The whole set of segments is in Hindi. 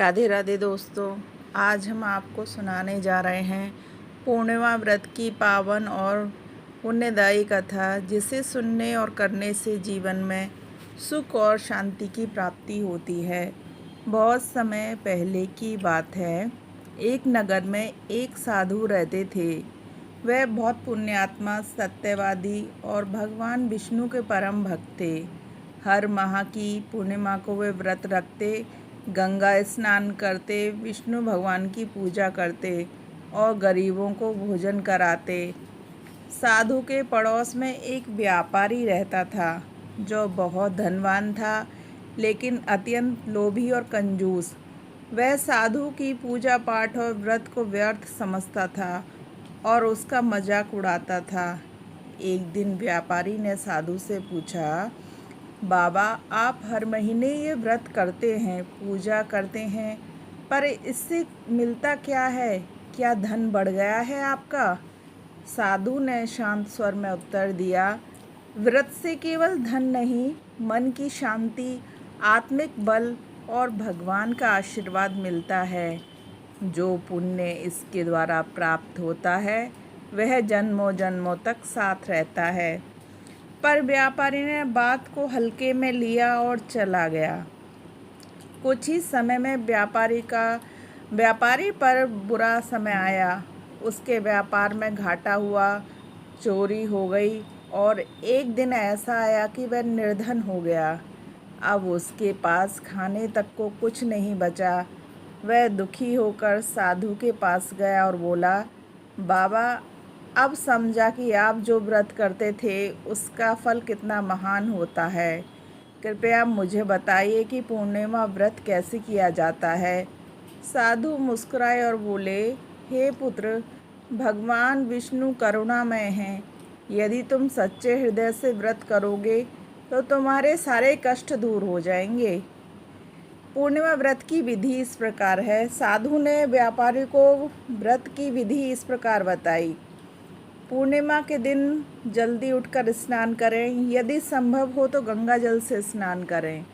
राधे राधे दोस्तों। आज हम आपको सुनाने जा रहे हैं पूर्णिमा व्रत की पावन और पुण्यदायी कथा, जिसे सुनने और करने से जीवन में सुख और शांति की प्राप्ति होती है। बहुत समय पहले की बात है। एक नगर में एक साधु रहते थे। वह बहुत पुण्यात्मा, सत्यवादी और भगवान विष्णु के परम भक्त थे। हर माह की पूर्णिमा को वे व्रत रखते, गंगा स्नान करते, विष्णु भगवान की पूजा करते और गरीबों को भोजन कराते। साधु के पड़ोस में एक व्यापारी रहता था जो बहुत धनवान था, लेकिन अत्यंत लोभी और कंजूस। वह साधु की पूजा पाठ और व्रत को व्यर्थ समझता था और उसका मजाक उड़ाता था। एक दिन व्यापारी ने साधु से पूछा, बाबा, आप हर महीने ये व्रत करते हैं, पूजा करते हैं, पर इससे मिलता क्या है? क्या धन बढ़ गया है आपका? साधु ने शांत स्वर में उत्तर दिया, व्रत से केवल धन नहीं, मन की शांति, आत्मिक बल और भगवान का आशीर्वाद मिलता है। जो पुण्य इसके द्वारा प्राप्त होता है वह जन्मों जन्मों तक साथ रहता है। पर व्यापारी ने बात को हल्के में लिया और चला गया। कुछ ही समय में व्यापारी पर बुरा समय आया। उसके व्यापार में घाटा हुआ, चोरी हो गई और एक दिन ऐसा आया कि वह निर्धन हो गया। अब उसके पास खाने तक को कुछ नहीं बचा। वह दुखी होकर साधु के पास गया और बोला, बाबा, अब समझा कि आप जो व्रत करते थे उसका फल कितना महान होता है। कृपया मुझे बताइए कि पूर्णिमा व्रत कैसे किया जाता है। साधु मुस्कुराए और बोले, हे पुत्र, भगवान विष्णु करुणामय हैं। यदि तुम सच्चे हृदय से व्रत करोगे तो तुम्हारे सारे कष्ट दूर हो जाएंगे। पूर्णिमा व्रत की विधि इस प्रकार है। साधु ने व्यापारी को व्रत की विधि इस प्रकार बताई। पूर्णिमा के दिन जल्दी उठकर स्नान करें। यदि संभव हो तो गंगा जल से स्नान करें।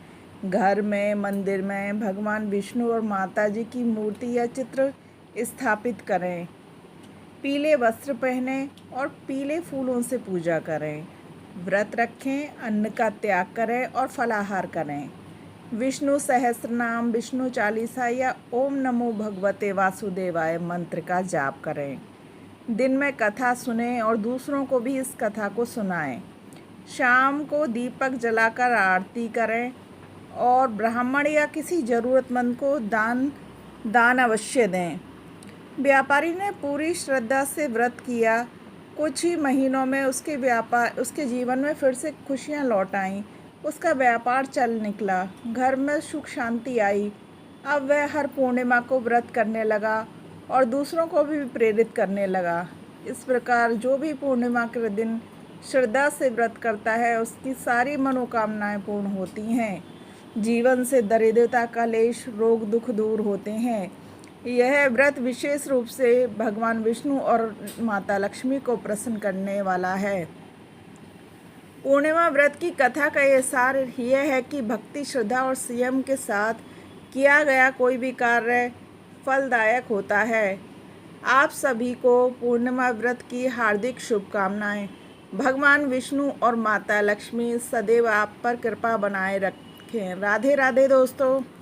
घर में, मंदिर में भगवान विष्णु और माता जी की मूर्ति या चित्र स्थापित करें। पीले वस्त्र पहने और पीले फूलों से पूजा करें। व्रत रखें, अन्न का त्याग करें और फलाहार करें। विष्णु सहस्त्रनाम, विष्णु चालीसा या ओम नमो भगवते वासुदेवाय मंत्र का जाप करें। दिन में कथा सुनें और दूसरों को भी इस कथा को सुनाएं। शाम को दीपक जलाकर आरती करें और ब्राह्मण या किसी ज़रूरतमंद को दान अवश्य दें। व्यापारी ने पूरी श्रद्धा से व्रत किया। कुछ ही महीनों में उसके जीवन में फिर से खुशियाँ लौट आईं। उसका व्यापार चल निकला, घर में सुख शांति आई। अब वह हर पूर्णिमा को व्रत करने लगा और दूसरों को भी प्रेरित करने लगा। इस प्रकार जो भी पूर्णिमा के दिन श्रद्धा से व्रत करता है उसकी सारी मनोकामनाएं पूर्ण होती हैं। जीवन से दरिद्रता, कलेश, रोग, दुख दूर होते हैं। यह व्रत विशेष रूप से भगवान विष्णु और माता लक्ष्मी को प्रसन्न करने वाला है। पूर्णिमा व्रत की कथा का यह सार यह है कि भक्ति, श्रद्धा और संयम के साथ किया गया कोई भी कार्य फलदायक होता है। आप सभी को पूर्णिमा व्रत की हार्दिक शुभकामनाएं। भगवान विष्णु और माता लक्ष्मी सदैव आप पर कृपा बनाए रखें। राधे राधे दोस्तों।